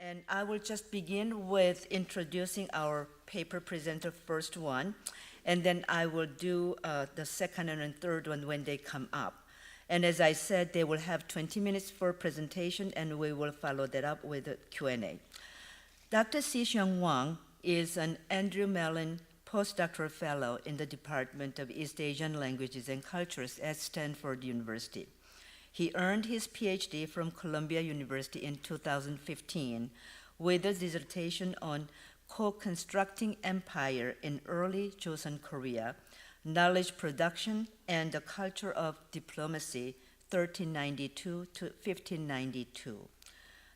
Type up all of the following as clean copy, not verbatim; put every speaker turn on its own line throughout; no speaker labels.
And I will just begin with introducing our paper presenter, first one, and then I will do the second and third one when they come up. And as I said, they will have 20 minutes for presentation, and we will follow that up with a Q&A. Dr. Sixiang Wang is an Andrew Mellon Postdoctoral Fellow in the Department of East Asian Languages and Cultures at Stanford University. He earned his PhD from Columbia University in 2015 with a dissertation on co-constructing empire in early Chosŏn Korea, knowledge production and the culture of diplomacy, 1392 to 1592.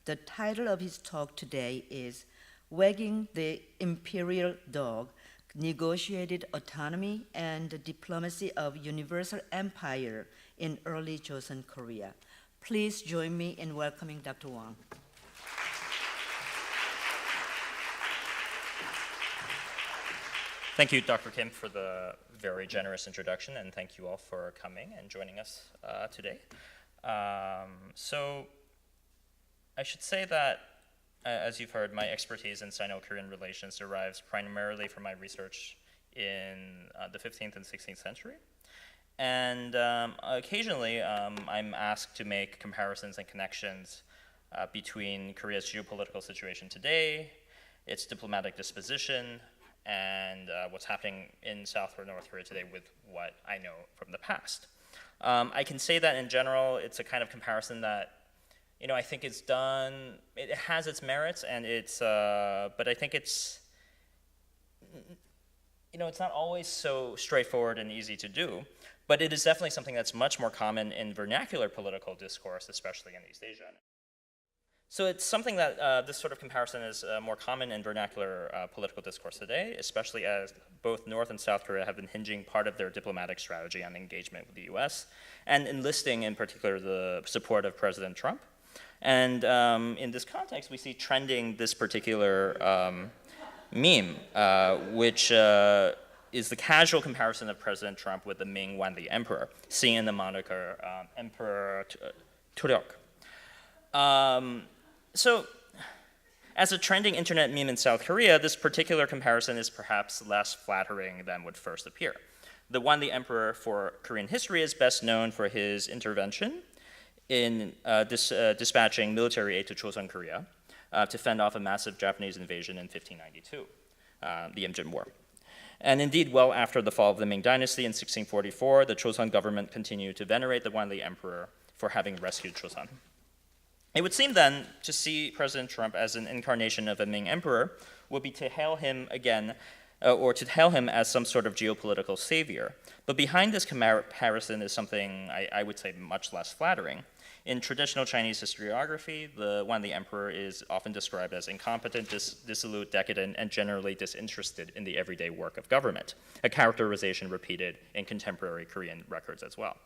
The title of his talk today is Wagging the Imperial Dog, Negotiated Autonomy and the Diplomacy of Universal Empire in Early Chosŏn Korea. Please join me in welcoming Dr. Wang.
Thank you, Dr. Kim, for the very generous introduction, and thank you all for coming and joining us today. So I should say that, as you've heard, my expertise in Sino-Korean relations derives primarily from my research in the 15th and 16th century. And occasionally, I'm asked to make comparisons and connections between Korea's geopolitical situation today, its diplomatic disposition, and what's happening in South or North Korea today with what I know from the past. I can say that in general, it's a kind of comparison that, I think it's done, it has its merits, and it's, but I think it's, it's not always so straightforward and easy to do, but it is definitely something that's much more common in vernacular political discourse, especially in East Asia. So it's something that this sort of comparison is more common in vernacular political discourse today, especially as both North and South Korea have been hinging part of their diplomatic strategy on engagement with the US, and enlisting in particular the support of President Trump. And in this context, we see trending this particular meme, which is the casual comparison of President Trump with the Ming Wan the Emperor, seen in the moniker Emperor Turyok. So, as a trending internet meme in South Korea, this particular comparison is perhaps less flattering than would first appear. The Wan the Emperor for Korean history is best known for his intervention in dispatching military aid to Chosŏn Korea to fend off a massive Japanese invasion in 1592, the Imjin War. And indeed, well after the fall of the Ming Dynasty in 1644, the Chosŏn government continued to venerate the Wan the Emperor for having rescued Chosŏn. It would seem then to see President Trump as an incarnation of a Ming emperor would be to hail him again, or to hail him as some sort of geopolitical savior. But behind this comparison is something I would say much less flattering. In traditional Chinese historiography, the Wan the Emperor is often described as incompetent, dissolute, decadent, and generally disinterested in the everyday work of government, a characterization repeated in contemporary Korean records as well.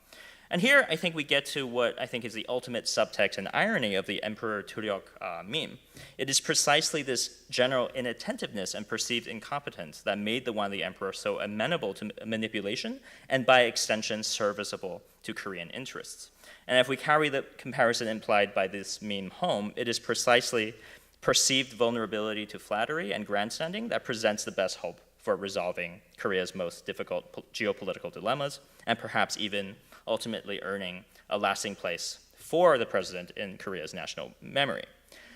And here, I think we get to what I think is the ultimate subtext and irony of the Emperor Turyok meme. It is precisely this general inattentiveness and perceived incompetence that made the Wan the Emperor so amenable to manipulation and, by extension, serviceable to Korean interests. And if we carry the comparison implied by this meme home, it is precisely perceived vulnerability to flattery and grandstanding that presents the best hope for resolving Korea's most difficult geopolitical dilemmas, and perhaps even ultimately earning a lasting place for the president in Korea's national memory.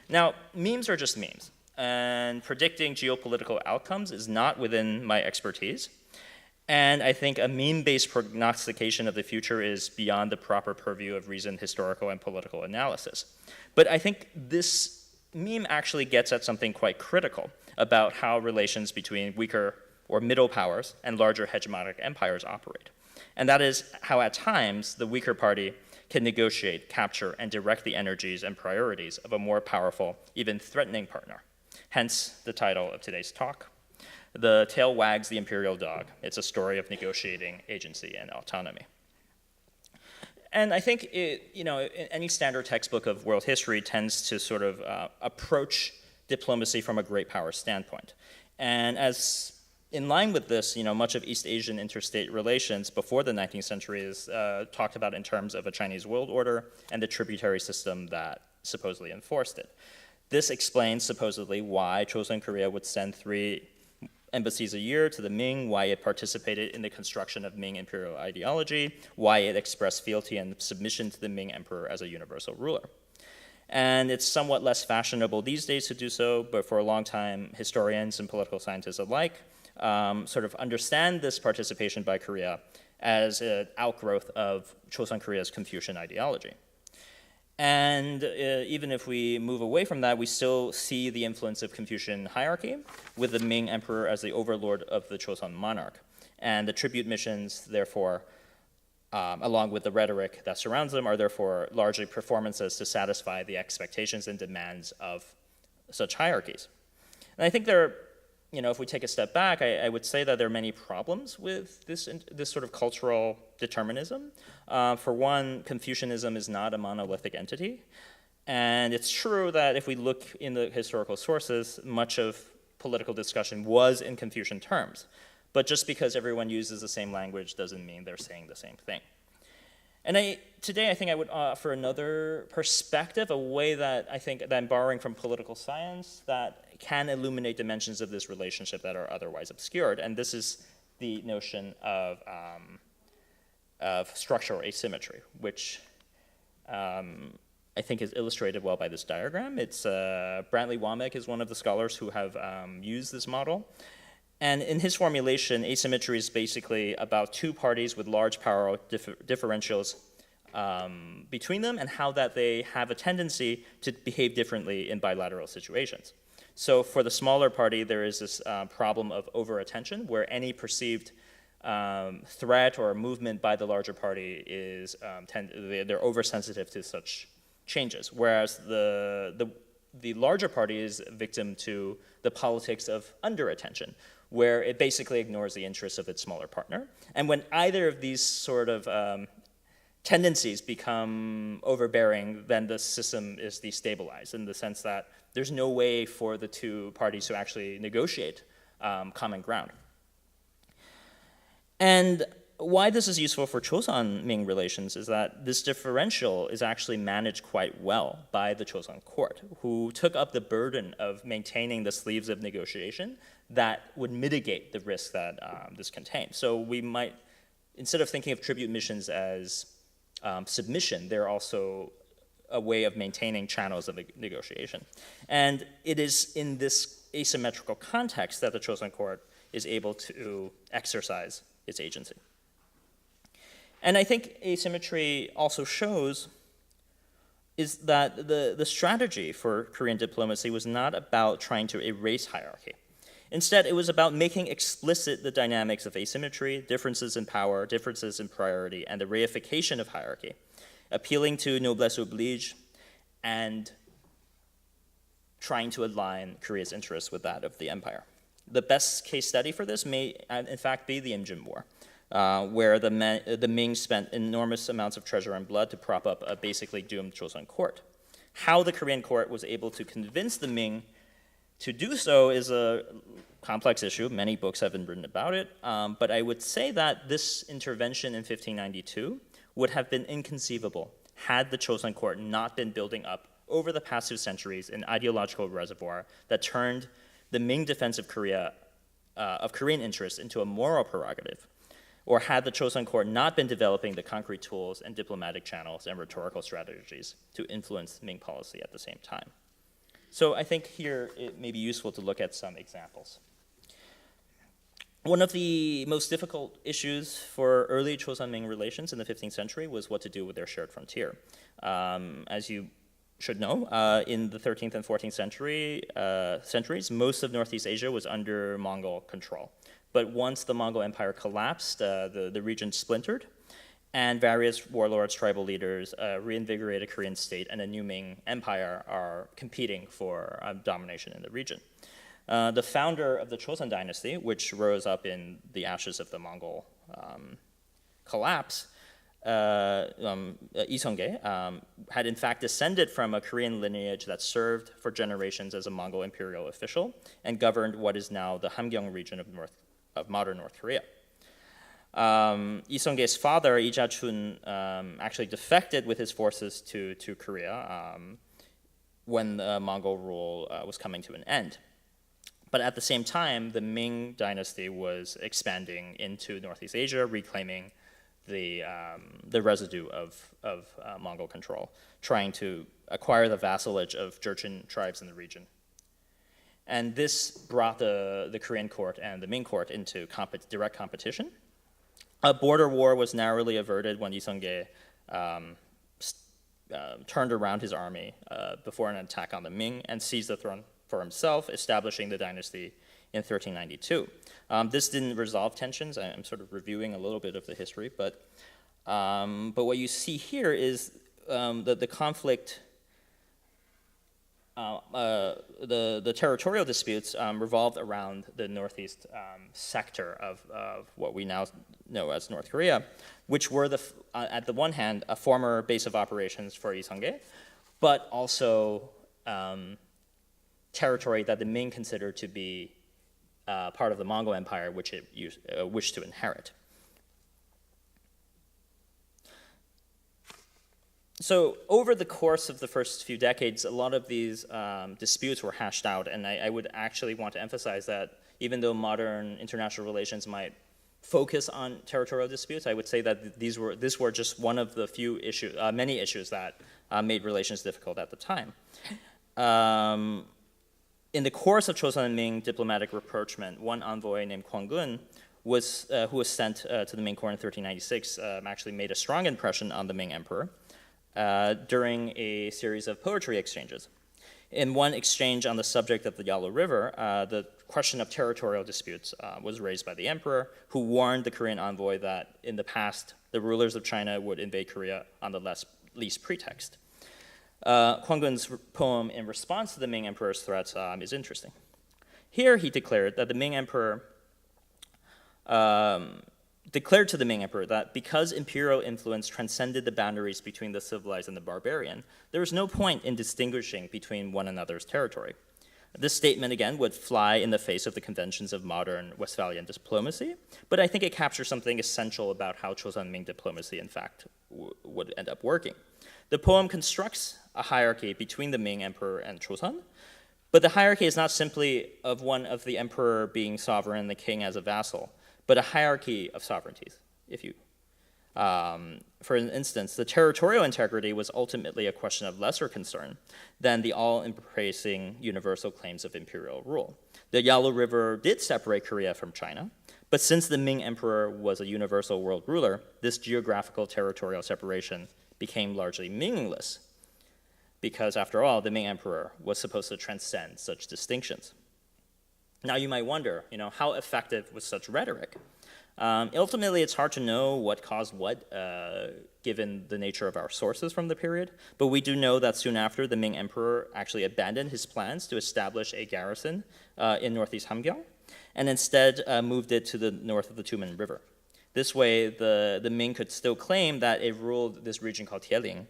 Now, memes are just memes, and predicting geopolitical outcomes is not within my expertise. And I think a meme-based prognostication of the future is beyond the proper purview of reasoned historical and political analysis. But I think this meme actually gets at something quite critical about how relations between weaker or middle powers and larger hegemonic empires operate. And that is how at times the weaker party can negotiate, capture, and direct the energies and priorities of a more powerful, even threatening partner. Hence the title of today's talk, The Tail Wags the Imperial Dog. It's a story of negotiating agency and autonomy. And I think any standard textbook of world history tends to sort of approach diplomacy from a great power standpoint. And as in line with this, much of East Asian interstate relations before the 19th century is talked about in terms of a Chinese world order and the tributary system that supposedly enforced it. This explains supposedly why Chosŏn Korea would send 3 embassies a year to the Ming, why it participated in the construction of Ming imperial ideology, why it expressed fealty and submission to the Ming emperor as a universal ruler. And it's somewhat less fashionable these days to do so, but for a long time, historians and political scientists alike sort of understand this participation by Korea as an outgrowth of Chosŏn Korea's Confucian ideology. And even if we move away from that, we still see the influence of Confucian hierarchy, with the Ming emperor as the overlord of the Chosŏn monarch. And the tribute missions, therefore, along with the rhetoric that surrounds them, are therefore largely performances to satisfy the expectations and demands of such hierarchies. And I think there are, if we take a step back, I would say that there are many problems with this sort of cultural determinism. For one, Confucianism is not a monolithic entity. And it's true that if we look in the historical sources, much of political discussion was in Confucian terms. But just because everyone uses the same language doesn't mean they're saying the same thing. And today I think I would offer another perspective, a way that I think that I'm borrowing from political science that can illuminate dimensions of this relationship that are otherwise obscured. And this is the notion of structural asymmetry, which I think is illustrated well by this diagram. It's Brantley Womack is one of the scholars who have used this model. And in his formulation, asymmetry is basically about 2 parties with large power differentials between them and how that they have a tendency to behave differently in bilateral situations. So for the smaller party, there is this problem of over-attention, where any perceived threat or movement by the larger party is, they're oversensitive to such changes, whereas the larger party is a victim to the politics of under-attention, where it basically ignores the interests of its smaller partner. And when either of these sort of tendencies become overbearing, then the system is destabilized in the sense that there's no way for the 2 parties to actually negotiate common ground. And why this is useful for Chosŏn-Ming relations is that this differential is actually managed quite well by the Chosŏn court, who took up the burden of maintaining the sleeves of negotiation that would mitigate the risk that this contained. So we might, instead of thinking of tribute missions as submission, they're also a way of maintaining channels of negotiation. And it is in this asymmetrical context that the Chosŏn court is able to exercise its agency. And I think asymmetry also shows is that the strategy for Korean diplomacy was not about trying to erase hierarchy. Instead, it was about making explicit the dynamics of asymmetry, differences in power, differences in priority, and the reification of hierarchy, appealing to noblesse oblige, and trying to align Korea's interests with that of the empire. The best case study for this may, in fact, be the Imjin War, where the Ming spent enormous amounts of treasure and blood to prop up a basically doomed Chosŏn court. How the Korean court was able to convince the Ming to do so is a complex issue. Many books have been written about it, but I would say that this intervention in 1592 would have been inconceivable had the Chosŏn court not been building up over the past 2 centuries an ideological reservoir that turned the Ming defense of Korea, of Korean interests, into a moral prerogative, or had the Chosŏn court not been developing the concrete tools and diplomatic channels and rhetorical strategies to influence Ming policy at the same time. So I think here it may be useful to look at some examples. One of the most difficult issues for early Chosŏn-Ming relations in the 15th century was what to do with their shared frontier. As you should know, in the 13th and 14th centuries, most of Northeast Asia was under Mongol control. But once the Mongol Empire collapsed, the region splintered, and various warlords, tribal leaders, reinvigorated Korean state, and a new Ming Empire are competing for domination in the region. The founder of the Chosŏn dynasty, which rose up in the ashes of the Mongol collapse, Iseonggae, had in fact descended from a Korean lineage that served for generations as a Mongol imperial official and governed what is now the Hamgyong region of modern North Korea. Iseonggae's father, Lee Ja-chun, actually defected with his forces to Korea when the Mongol rule was coming to an end. But at the same time, the Ming dynasty was expanding into Northeast Asia, reclaiming the residue of Mongol control, trying to acquire the vassalage of Jurchen tribes in the region. And this brought the Korean court and the Ming court into direct competition. A border war was narrowly averted when Yiseong-gye turned around his army before an attack on the Ming and seized the throne for himself, establishing the dynasty in 1392. This didn't resolve tensions. I'm sort of reviewing a little bit of the history, but what you see here is the conflict. The territorial disputes revolved around the northeast sector of what we now know as North Korea, which were, at the one hand, a former base of operations for Yiseong-gye, but also territory that the Ming considered to be part of the Mongol Empire, which it wished to inherit. So over the course of the first few decades, a lot of these disputes were hashed out, and I would actually want to emphasize that even though modern international relations might focus on territorial disputes, I would say that these were just one of the many issues that made relations difficult at the time. In the course of Chosŏn and Ming diplomatic rapprochement, one envoy named Kwang-gun who was sent to the Ming court in 1396 actually made a strong impression on the Ming emperor during a series of poetry exchanges. In one exchange on the subject of the Yalu River, the question of territorial disputes was raised by the emperor, who warned the Korean envoy that in the past, the rulers of China would invade Korea on the least pretext. Kwang-gun's poem in response to the Ming emperor's threats is interesting. Here he declared that the Ming emperor declared to the Ming emperor that because imperial influence transcended the boundaries between the civilized and the barbarian, there was no point in distinguishing between one another's territory. This statement, again, would fly in the face of the conventions of modern Westphalian diplomacy, but I think it captures something essential about how Chosŏn Ming diplomacy, in fact, would end up working. The poem constructs a hierarchy between the Ming emperor and Chosŏn, but the hierarchy is not simply of one of the emperor being sovereign and the king as a vassal, but a hierarchy of sovereignties. For instance, the territorial integrity was ultimately a question of lesser concern than the all-embracing universal claims of imperial rule. The Yalu River did separate Korea from China, but since the Ming emperor was a universal world ruler, this geographical territorial separation became largely meaningless, because after all, the Ming emperor was supposed to transcend such distinctions. Now you might wonder, how effective was such rhetoric? Ultimately, it's hard to know what caused what, given the nature of our sources from the period, but we do know that soon after, the Ming emperor actually abandoned his plans to establish a garrison in northeast Hamgyong, and instead moved it to the north of the Tumen River. This way, the Ming could still claim that it ruled this region called Tieling,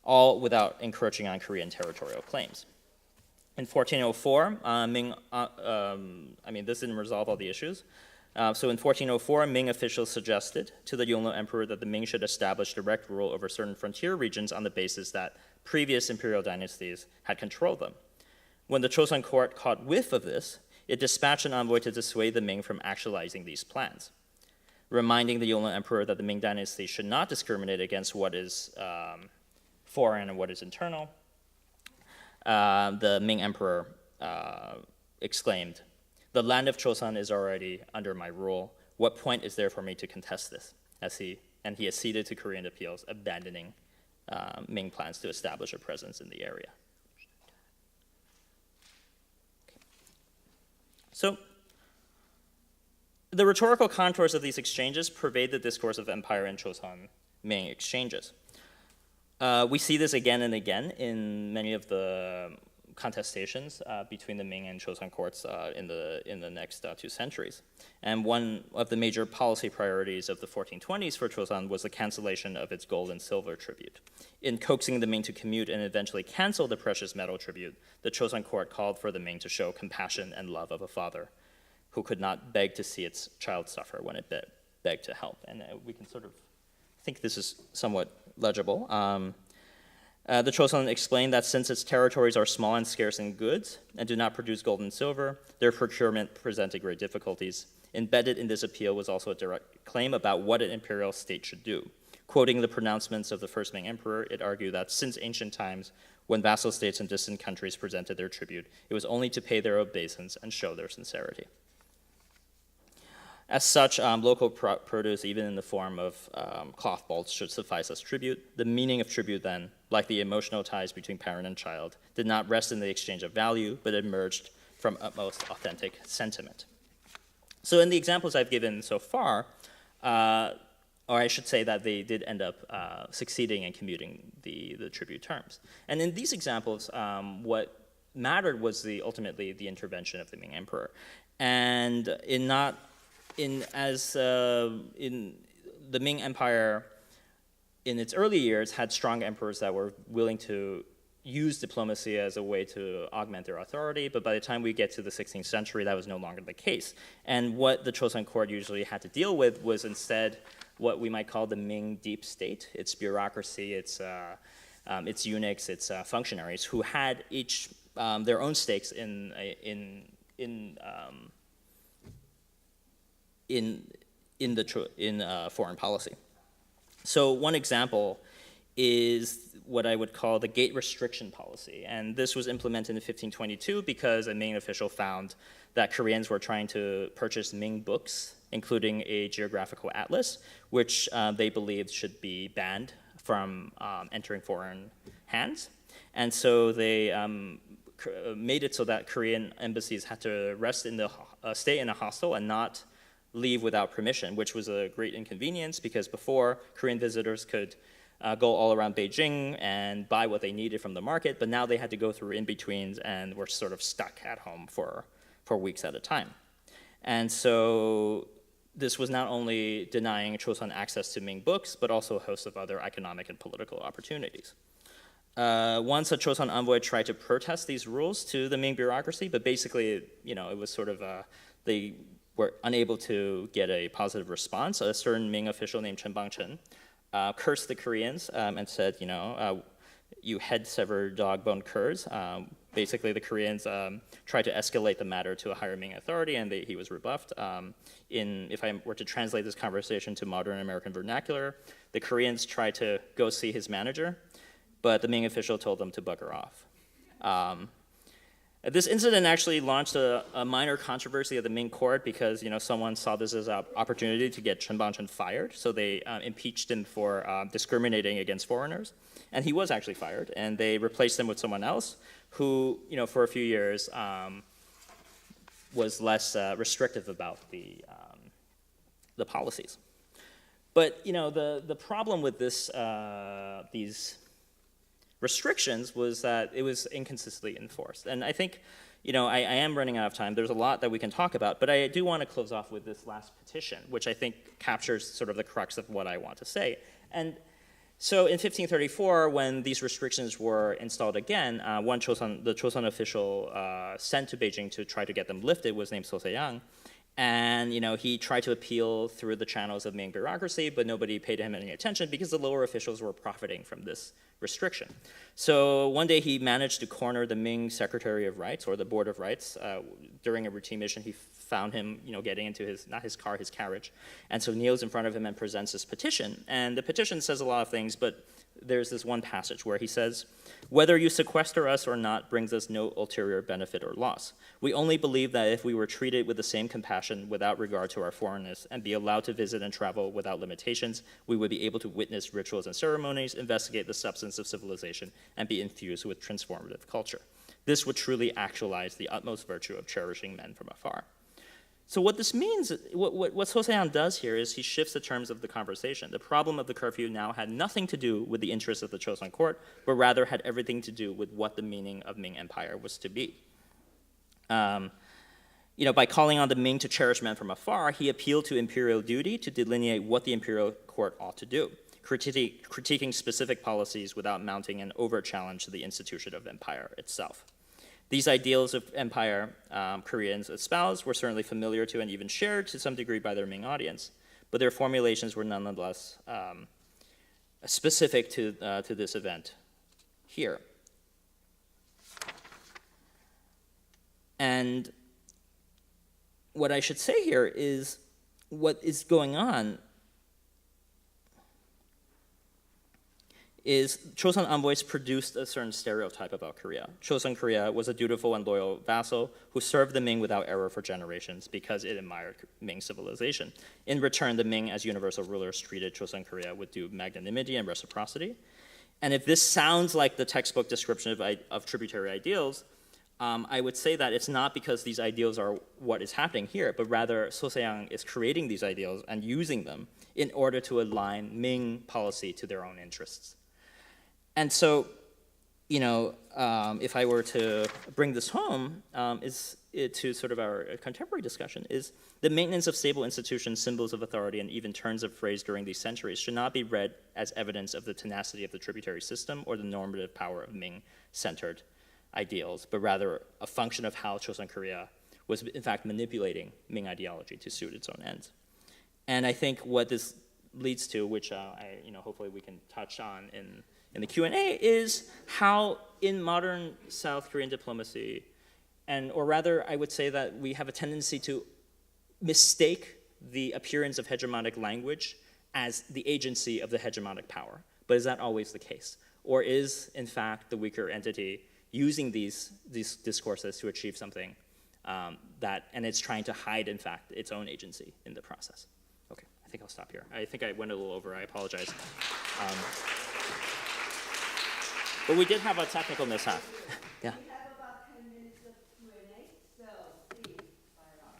all without encroaching on Korean territorial claims. In 1404, Ming, this didn't resolve all the issues. So in 1404, Ming officials suggested to the Yongle emperor that the Ming should establish direct rule over certain frontier regions on the basis that previous imperial dynasties had controlled them. When the Chosŏn court caught whiff of this, it dispatched an envoy to dissuade the Ming from actualizing these plans, reminding the Yongle emperor that the Ming dynasty should not discriminate against what is foreign and what is internal. The Ming emperor exclaimed, "The land of Chosŏn is already under my rule. What point is there for me to contest this?" He acceded to Korean appeals, abandoning Ming plans to establish a presence in the area. So, the rhetorical contours of these exchanges pervade the discourse of empire and Chosŏn-Ming exchanges. We see this again and again in many of the contestations between the Ming and Chosŏn courts in the next 2 centuries. And one of the major policy priorities of the 1420s for Chosŏn was the cancellation of its gold and silver tribute. In coaxing the Ming to commute and eventually cancel the precious metal tribute, the Chosŏn court called for the Ming to show compassion and love of a father who could not beg to see its child suffer when it begged to help. And we can sort of think this is somewhat legible. The Chosŏn explained that since its territories are small and scarce in goods and do not produce gold and silver, their procurement presented great difficulties. Embedded in this appeal was also a direct claim about what an imperial state should do. Quoting the pronouncements of the first Ming emperor, it argued that since ancient times, when vassal states in distant countries presented their tribute, it was only to pay their obeisance and show their sincerity. As such, local produce, even in the form of cloth balls, should suffice as tribute. The meaning of tribute then, like the emotional ties between parent and child, did not rest in the exchange of value, but emerged from utmost authentic sentiment. So in the examples I've given so far, or I should say that they did end up succeeding in commuting the tribute terms. And in these examples, what mattered was ultimately the intervention of the Ming emperor. And in the Ming Empire, in its early years, had strong emperors that were willing to use diplomacy as a way to augment their authority, but by the time we get to the 16th century, that was no longer the case. And what the Chosŏn court usually had to deal with was instead what we might call the Ming deep state, its bureaucracy, its eunuchs, its functionaries, who had each their own stakes in foreign policy. So one example is what I would call the gate restriction policy. And this was implemented in 1522 because a Ming official found that Koreans were trying to purchase Ming books, including a geographical atlas, which they believed should be banned from entering foreign hands. And so they made it so that Korean embassies had to stay in a hostel and not leave without permission, which was a great inconvenience because before, Korean visitors could go all around Beijing and buy what they needed from the market, but now they had to go through in-betweens and were sort of stuck at home for weeks at a time. And so this was not only denying Chosŏn access to Ming books, but also a host of other economic and political opportunities. Once a Chosŏn envoy tried to protest these rules to the Ming bureaucracy, but basically, it was sort of they were unable to get a positive response. A certain Ming official named Chen Bangchen cursed the Koreans and said, you head-severed dog-bone curs. Basically, the Koreans tried to escalate the matter to a higher Ming authority, and he was rebuffed. If I were to translate this conversation to modern American vernacular, the Koreans tried to go see his manager, but the Ming official told them to bugger off. This incident actually launched a minor controversy at the Ming court because someone saw this as an opportunity to get Chen Bangchen fired, so they impeached him for discriminating against foreigners, and he was actually fired, and they replaced him with someone else who, for a few years, was less restrictive about the policies. But the problem with these restrictions was that it was inconsistently enforced. And I think, I am running out of time. There's a lot that we can talk about, but I do want to close off with this last petition, which I think captures sort of the crux of what I want to say. And so in 1534, when these restrictions were installed again, the Chosŏn official sent to Beijing to try to get them lifted was named Sixiang. And he tried to appeal through the channels of Ming bureaucracy, but nobody paid him any attention because the lower officials were profiting from this restriction. So one day he managed to corner the Ming Secretary of Rights, or the Board of Rights. During a routine mission, he found him, getting into his carriage. And so kneels in front of him and presents this petition. And the petition says a lot of things, but there's this one passage where he says, "Whether you sequester us or not brings us no ulterior benefit or loss. We only believe that if we were treated with the same compassion without regard to our foreignness and be allowed to visit and travel without limitations, we would be able to witness rituals and ceremonies, investigate the substance of civilization, and be infused with transformative culture. This would truly actualize the utmost virtue of cherishing men from afar." So what this means, what Sixiang does here is he shifts the terms of the conversation. The problem of the curfew now had nothing to do with the interests of the Chosŏn court, but rather had everything to do with what the meaning of Ming Empire was to be. By calling on the Ming to cherish men from afar, he appealed to imperial duty to delineate what the imperial court ought to do, critiquing specific policies without mounting an overt challenge to the institution of empire itself. These ideals of empire Koreans espoused were certainly familiar to and even shared to some degree by their Ming audience, but their formulations were nonetheless specific to this event here. And what I should say here is what is going on is Chosŏn envoys produced a certain stereotype about Korea. Chosŏn Korea was a dutiful and loyal vassal who served the Ming without error for generations because it admired Ming civilization. In return, the Ming, as universal rulers, treated Chosŏn Korea with due magnanimity and reciprocity. And if this sounds like the textbook description of tributary ideals, I would say that it's not because these ideals are what is happening here, but rather Sixiang is creating these ideals and using them in order to align Ming policy to their own interests. And so, if I were to bring this home, to sort of our contemporary discussion, is the maintenance of stable institutions, symbols of authority, and even turns of phrase during these centuries should not be read as evidence of the tenacity of the tributary system or the normative power of Ming-centered ideals, but rather a function of how Chosŏn Korea was in fact manipulating Ming ideology to suit its own ends. And I think what this leads to, which hopefully we can touch on in the Q&A, is how in modern South Korean diplomacy, or rather I would say that we have a tendency to mistake the appearance of hegemonic language as the agency of the hegemonic power. But is that always the case? Or is, in fact, the weaker entity using these discourses to achieve something and it's trying to hide, in fact, its own agency in the process? Okay, I think I'll stop here. I think I went a little over, I apologize. But we did have a technical mishap. Yeah.
We have about 10 minutes of Q&A, so please fire off.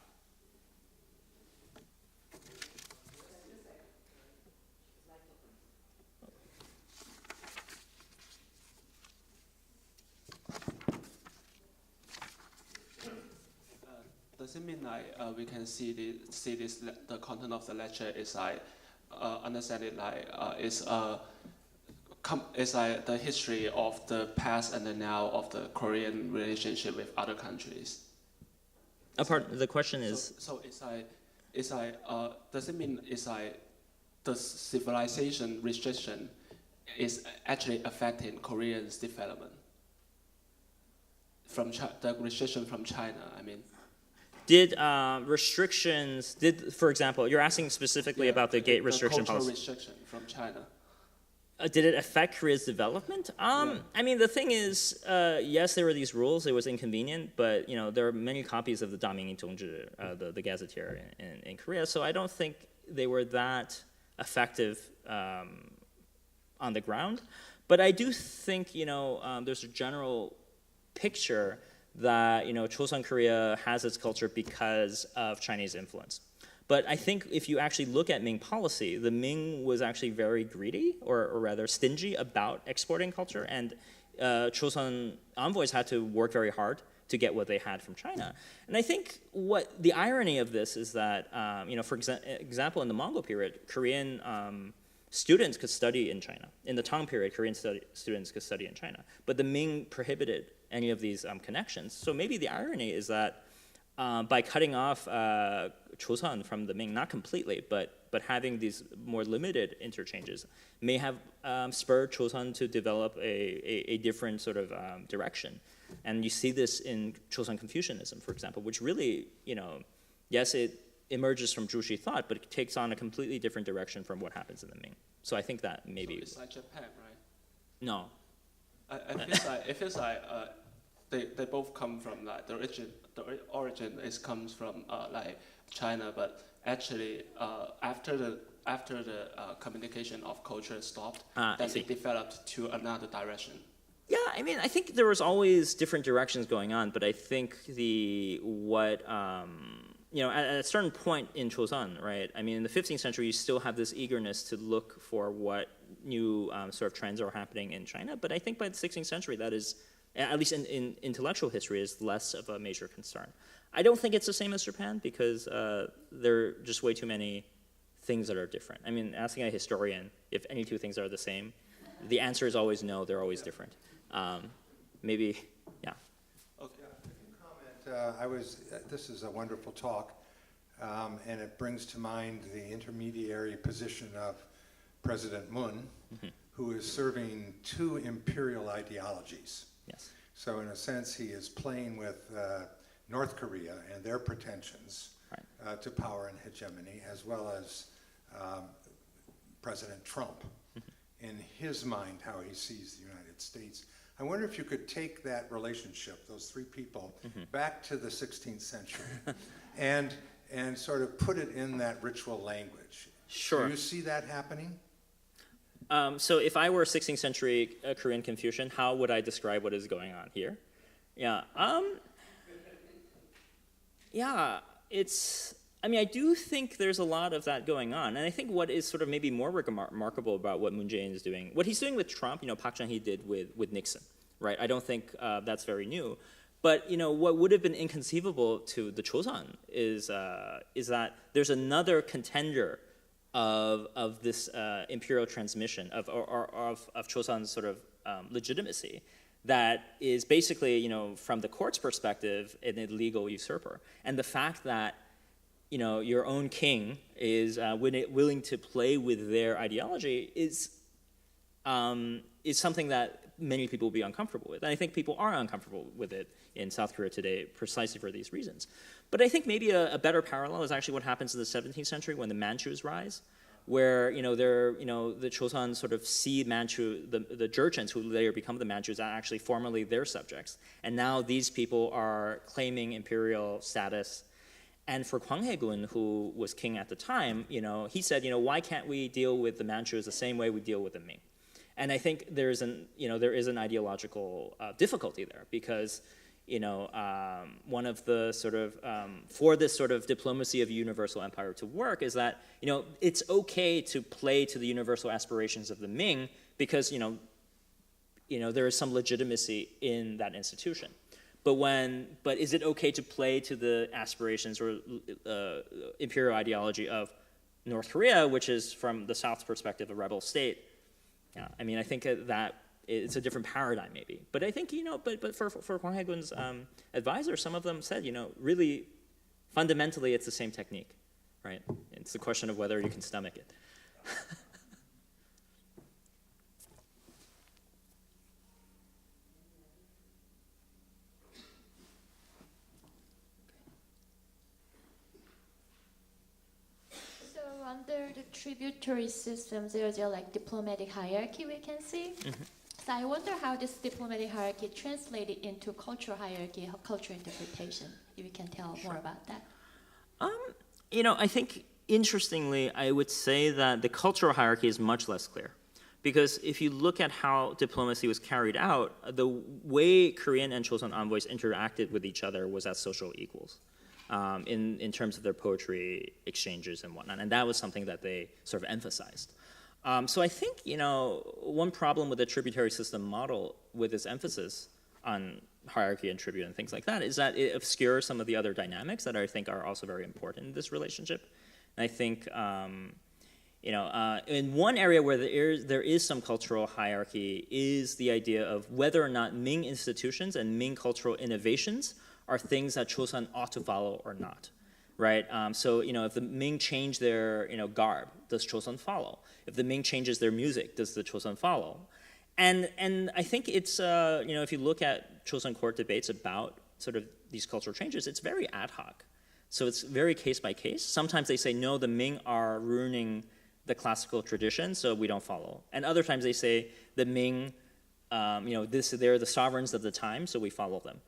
Does it mean like we can see the content of the lecture is like understand it like it's like the history of the past and the now of the Korean relationship with other countries?
The question is.
So it's like does it mean it's like the civilization restriction is actually affecting Koreans' development from the restriction from China? I mean.
Did restrictions, for example, you're asking specifically about the gate restriction policy.
The cultural restriction from China.
Did it affect Korea's development? I mean, the thing is, yes, there were these rules. It was inconvenient, but there are many copies of the Daming Zhongzhi, the gazetteer in Korea. So I don't think they were that effective on the ground. But I do think there's a general picture that Chosŏn Korea has its culture because of Chinese influence. But I think if you actually look at Ming policy, the Ming was actually very greedy, or rather stingy, about exporting culture, and Chosŏn envoys had to work very hard to get what they had from China. And I think what the irony of this is that, for example, in the Mongol period, Korean students could study in China. In the Tang period, Korean students could study in China. But the Ming prohibited any of these connections. So maybe the irony is that by cutting off Chosŏn from the Ming, not completely, but having these more limited interchanges, may have spurred Chosŏn to develop a different sort of direction. And you see this in Chosŏn Confucianism, for example, which really, yes, it emerges from Jushi thought, but it takes on a completely different direction from what happens in the Ming. So I think that maybe.
So it's like Japan, right?
No.
It feels like they both come from like the origin comes from like China, but actually after the communication of culture stopped, then it developed to another direction.
Yeah, I mean, I think there was always different directions going on, but I think at a certain point in Chosŏn, right? I mean, in the 15th century, you still have this eagerness to look for what new sort of trends are happening in China. But I think by the 16th century, that is, at least in intellectual history, is less of a major concern. I don't think it's the same as Japan because there are just way too many things that are different. I mean, asking a historian if any two things are the same, the answer is always no, they're always different. Maybe, yeah.
Okay.
This is a wonderful talk, and it brings to mind the intermediary position of President Moon, who is serving two imperial ideologies.
Yes.
So in a sense, he is playing with North Korea and their pretensions to power and hegemony, as well as President Trump, in his mind, how he sees the United States. I wonder if you could take that relationship, those three people, back to the 16th century and sort of put it in that ritual language.
Sure.
Do you see that happening?
So if I were a 16th century Korean Confucian, how would I describe what is going on here? Yeah. I mean, I do think there's a lot of that going on. And I think what is sort of maybe more remarkable about what Moon Jae-in is doing, what he's doing with Trump, Park Chung-hee did with Nixon, right? I don't think that's very new. But, what would have been inconceivable to the Chosŏn is that there's another contender of this imperial transmission of Chosŏn's sort of legitimacy that is basically, from the court's perspective, an illegal usurper. And the fact that, your own king is willing to play with their ideology is something that many people will be uncomfortable with. And I think people are uncomfortable with it in South Korea today precisely for these reasons. But I think maybe a better parallel is actually what happens in the 17th century when the Manchus rise, where the Chosŏn sort of see Manchu, the Jurchens, who later become the Manchus, are actually formerly their subjects, and now these people are claiming imperial status. And for Hwang Hae-gun, who was king at the time, he said, why can't we deal with the Manchus the same way we deal with the Ming? And I think there is an ideological difficulty there because. One of the sort of, for this sort of diplomacy of a universal empire to work is that, it's okay to play to the universal aspirations of the Ming because, there is some legitimacy in that institution. But is it okay to play to the aspirations or imperial ideology of North Korea, which is from the South's perspective a rebel state? Yeah, I mean, I think that it's a different paradigm maybe. But I think, but for Hwang Hae-gun's advisors, some of them said, really fundamentally it's the same technique, right? It's the question of whether you can stomach it.
So under the tributary systems, there's a diplomatic hierarchy we can see. So I wonder how this diplomatic hierarchy translated into cultural hierarchy, cultural interpretation, if you can tell more about that.
I think, interestingly, I would say that the cultural hierarchy is much less clear. Because if you look at how diplomacy was carried out, the way Korean and Chosŏn envoys interacted with each other was as social equals in terms of their poetry exchanges and whatnot. And that was something that they sort of emphasized. So I think, one problem with the tributary system model with its emphasis on hierarchy and tribute and things like that is that it obscures some of the other dynamics that I think are also very important in this relationship. And I think, in one area where there is some cultural hierarchy is the idea of whether or not Ming institutions and Ming cultural innovations are things that Chosŏn ought to follow or not. Right, so if the Ming change their garb, does Chosŏn follow? If the Ming changes their music, does the Chosŏn follow? And I think it's if you look at Chosŏn court debates about sort of these cultural changes, it's very ad hoc. So it's very case by case. Sometimes they say no, the Ming are ruining the classical tradition, so we don't follow. And other times they say the Ming, they're the sovereigns of the time, so we follow them.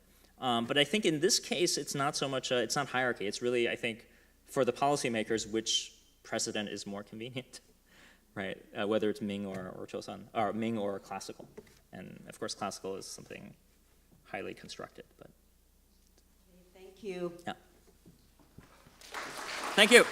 But I think in this case, it's not so much, it's not hierarchy. It's really, I think, for the policymakers, which precedent is more convenient, right? Whether it's Ming or Chosŏn, or Ming or classical. And of course, classical is something highly constructed. But
Thank you.
yeah. Thank you.